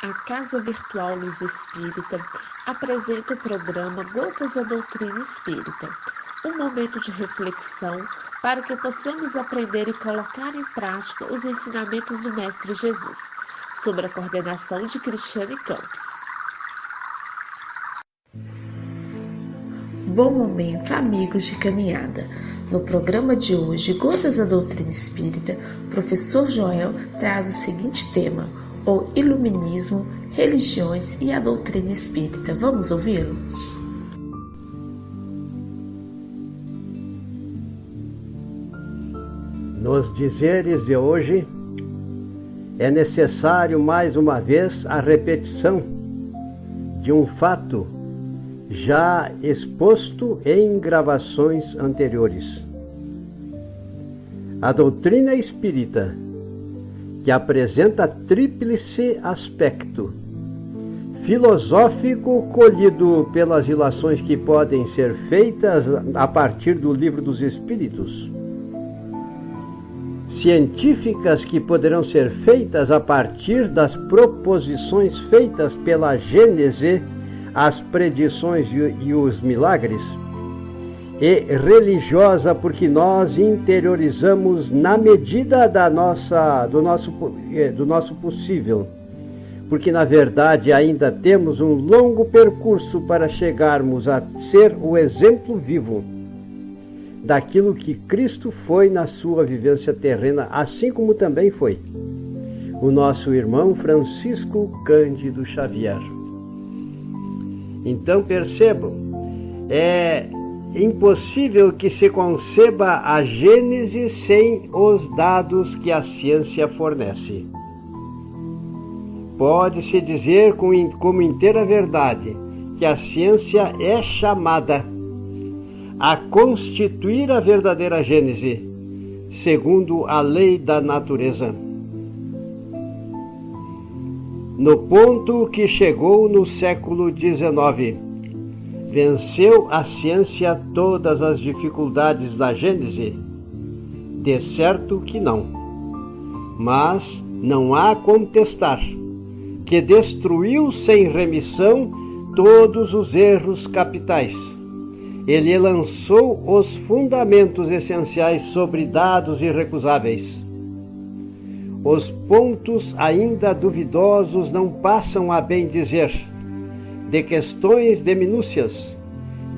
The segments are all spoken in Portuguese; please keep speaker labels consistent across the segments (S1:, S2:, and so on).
S1: A Casa Virtual Luz Espírita apresenta o programa Gotas da Doutrina Espírita, um momento de reflexão para que possamos aprender e colocar em prática os ensinamentos do Mestre Jesus, sob a coordenação de Cristiane Campos. Bom momento, amigos de caminhada. No programa de hoje, Gotas da Doutrina Espírita, o professor Joel traz o seguinte tema: o iluminismo, religiões e a doutrina espírita. Vamos ouvi-lo?
S2: Nos dizeres de hoje, é necessário mais uma vez a repetição de um fato já exposto em gravações anteriores. A doutrina espírita, que apresenta tríplice aspecto filosófico colhido pelas ilações que podem ser feitas a partir do Livro dos Espíritos, científicas que poderão ser feitas a partir das proposições feitas pela Gênese, as predições e os milagres, e religiosa porque nós interiorizamos na medida do nosso possível, porque na verdade ainda temos um longo percurso para chegarmos a ser o exemplo vivo daquilo que Cristo foi na sua vivência terrena, assim como também foi o nosso irmão Francisco Cândido Xavier. Então percebam, é impossível que se conceba a Gênese sem os dados que a ciência fornece. Pode-se dizer como inteira verdade que a ciência é chamada a constituir a verdadeira Gênese, segundo a lei da natureza. No ponto que chegou no século XIX, venceu a ciência todas as dificuldades da Gênese? De certo que não. Mas não há contestar que destruiu sem remissão todos os erros capitais. Ele lançou os fundamentos essenciais sobre dados irrecusáveis. Os pontos ainda duvidosos não passam a bem dizer de questões de minúcias,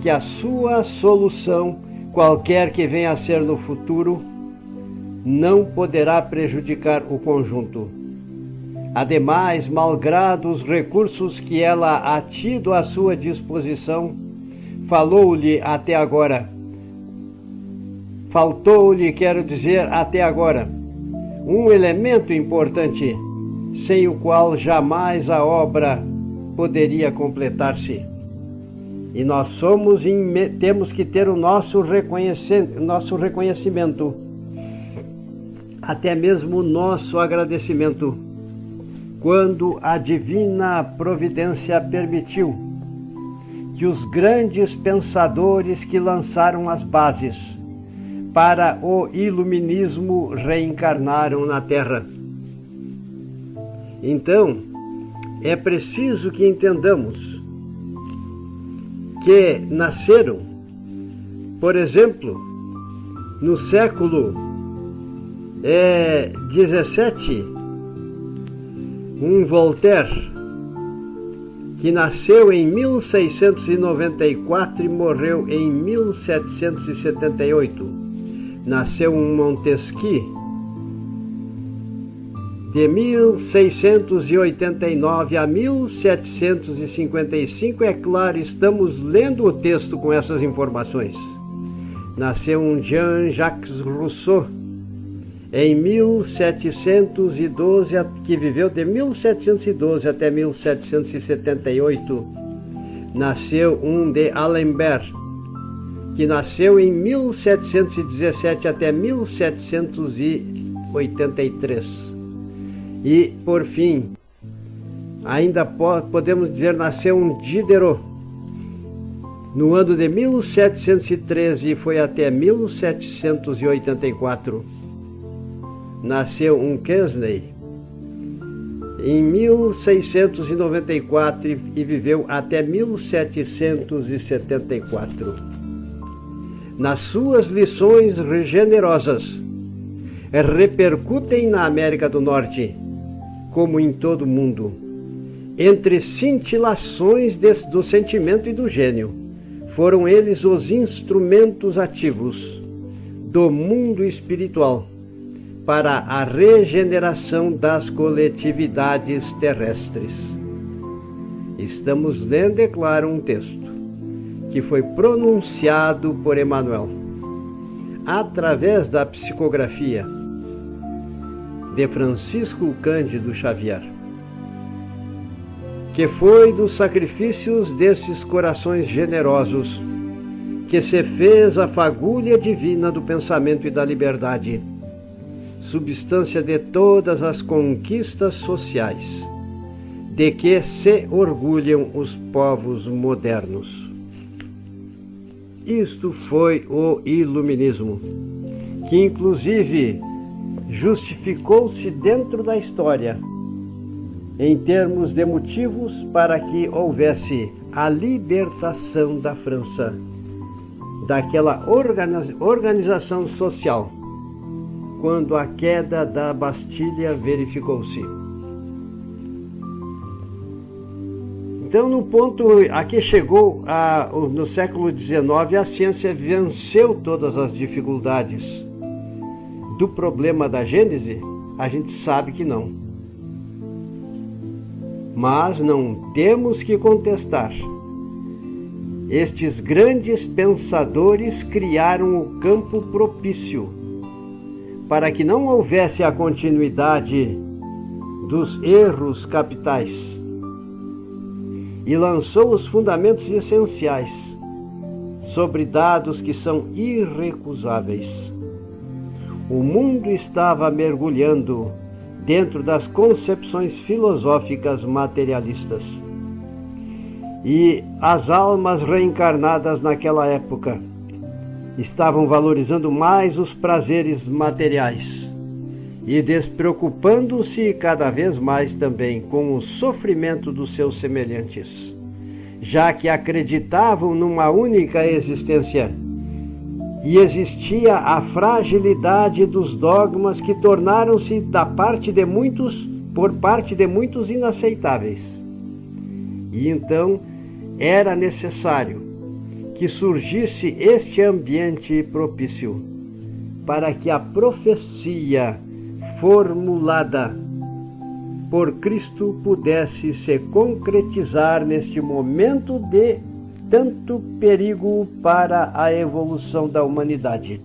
S2: que a sua solução, qualquer que venha a ser no futuro, não poderá prejudicar o conjunto. Ademais, malgrado os recursos que ela ha tido à sua disposição, faltou-lhe até agora, um elemento importante, sem o qual jamais a obra poderia completar-se. E nós temos que ter o nosso reconhecimento, até mesmo o nosso agradecimento, quando a divina providência permitiu que os grandes pensadores que lançaram as bases para o iluminismo reencarnaram na Terra. Então, é preciso que entendamos que nasceram, por exemplo, no século XVII, um Voltaire, que nasceu em 1694 e morreu em 1778. Nasceu um Montesquieu, de 1689 a 1755, é claro, estamos lendo o texto com essas informações. Nasceu um Jean-Jacques Rousseau, em 1712, que viveu de 1712 até 1778. Nasceu um de Alembert, que nasceu em 1717 até 1783. E, por fim, ainda podemos dizer, nasceu um Diderot, no ano de 1713 e foi até 1784. Nasceu um Quesney, em 1694 e viveu até 1774. Nas suas lições generosas, repercutem na América do Norte, como em todo o mundo, entre cintilações do sentimento e do gênio. Foram eles os instrumentos ativos do mundo espiritual para a regeneração das coletividades terrestres. Estamos lendo, é claro, um texto que foi pronunciado por Emmanuel através da psicografia de Francisco Cândido Xavier, que foi dos sacrifícios desses corações generosos que se fez a fagulha divina do pensamento e da liberdade, substância de todas as conquistas sociais, de que se orgulham os povos modernos. Isto foi o Iluminismo, que inclusive justificou-se dentro da história, em termos de motivos para que houvesse a libertação da França, daquela organização social, quando a queda da Bastilha verificou-se. Então, no ponto a que chegou no século XIX, a ciência venceu todas as dificuldades do problema da Gênese? A gente sabe que não. Mas não temos que contestar. Estes grandes pensadores criaram o campo propício para que não houvesse a continuidade dos erros capitais, e lançou os fundamentos essenciais sobre dados que são irrecusáveis. O mundo estava mergulhando dentro das concepções filosóficas materialistas, e as almas reencarnadas naquela época estavam valorizando mais os prazeres materiais e despreocupando-se cada vez mais também com o sofrimento dos seus semelhantes, já que acreditavam numa única existência e existia a fragilidade dos dogmas que tornaram-se por parte de muitos inaceitáveis. E então era necessário que surgisse este ambiente propício para que a profecia formulada por Cristo pudesse se concretizar neste momento de tanto perigo para a evolução da humanidade.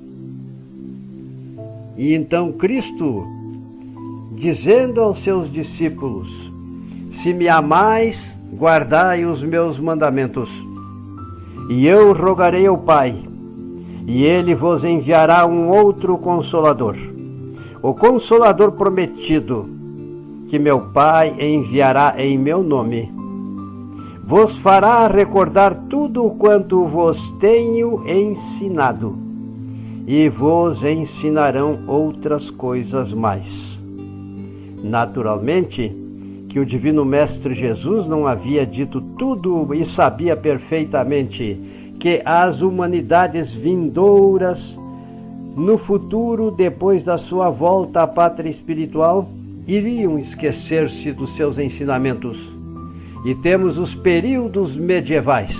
S2: E então Cristo, dizendo aos seus discípulos: se me amais, guardai os meus mandamentos, e eu rogarei ao Pai, e ele vos enviará um outro Consolador, o Consolador prometido, que meu Pai enviará em meu nome. Vos fará recordar tudo quanto vos tenho ensinado, e vos ensinarão outras coisas mais. Naturalmente, que o Divino Mestre Jesus não havia dito tudo e sabia perfeitamente que as humanidades vindouras, no futuro, depois da sua volta à pátria espiritual, iriam esquecer-se dos seus ensinamentos. E temos os períodos medievais,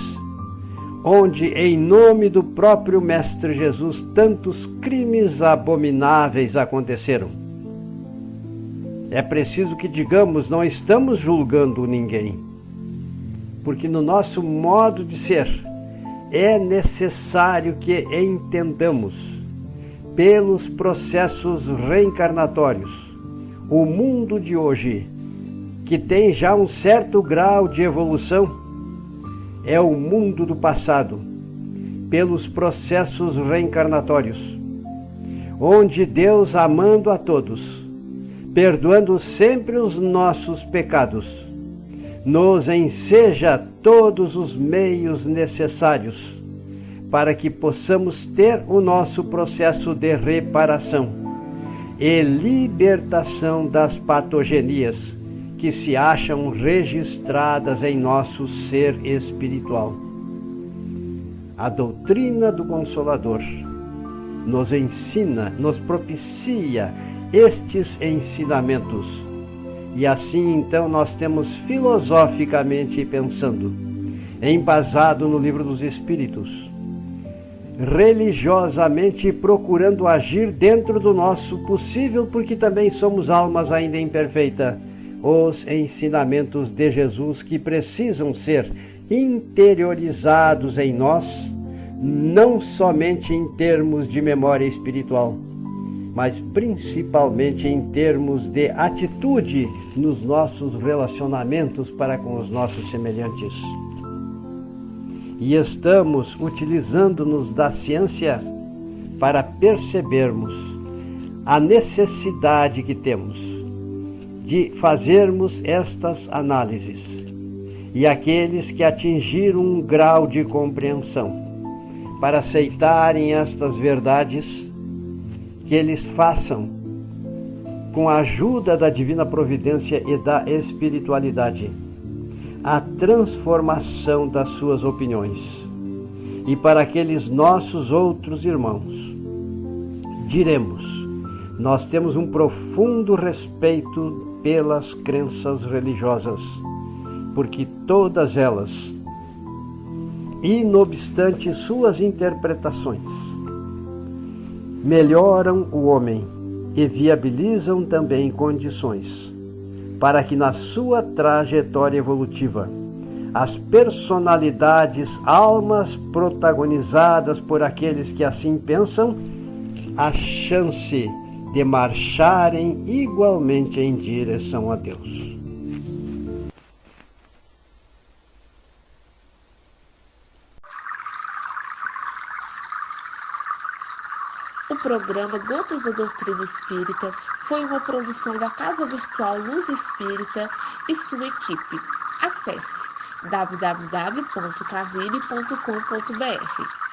S2: onde, em nome do próprio Mestre Jesus, tantos crimes abomináveis aconteceram. É preciso que digamos, não estamos julgando ninguém, porque no nosso modo de ser é necessário que entendamos, pelos processos reencarnatórios, o mundo de hoje, que tem já um certo grau de evolução, é o mundo do passado, pelos processos reencarnatórios, onde Deus, amando a todos, perdoando sempre os nossos pecados, nos enseja todos os meios necessários para que possamos ter o nosso processo de reparação e libertação das patogenias que se acham registradas em nosso ser espiritual. A doutrina do Consolador nos ensina, nos propicia estes ensinamentos. E assim, então, nós temos filosoficamente pensando, embasado no Livro dos Espíritos, religiosamente procurando agir dentro do nosso possível, porque também somos almas ainda imperfeitas, os ensinamentos de Jesus que precisam ser interiorizados em nós, não somente em termos de memória espiritual, mas principalmente em termos de atitude nos nossos relacionamentos para com os nossos semelhantes. E estamos utilizando-nos da ciência para percebermos a necessidade que temos de fazermos estas análises. E aqueles que atingiram um grau de compreensão para aceitarem estas verdades, que eles façam com a ajuda da divina providência e da espiritualidade a transformação das suas opiniões. E para aqueles nossos outros irmãos, diremos: nós temos um profundo respeito pelas crenças religiosas, porque todas elas, e não obstante suas interpretações, melhoram o homem e viabilizam também condições para que na sua trajetória evolutiva as personalidades, almas protagonizadas por aqueles que assim pensam, a chance de marcharem igualmente em direção a Deus.
S1: O programa Gotas da Doutrina Espírita foi uma produção da Casa Virtual Luz Espírita e sua equipe. Acesse www.cavile.com.br.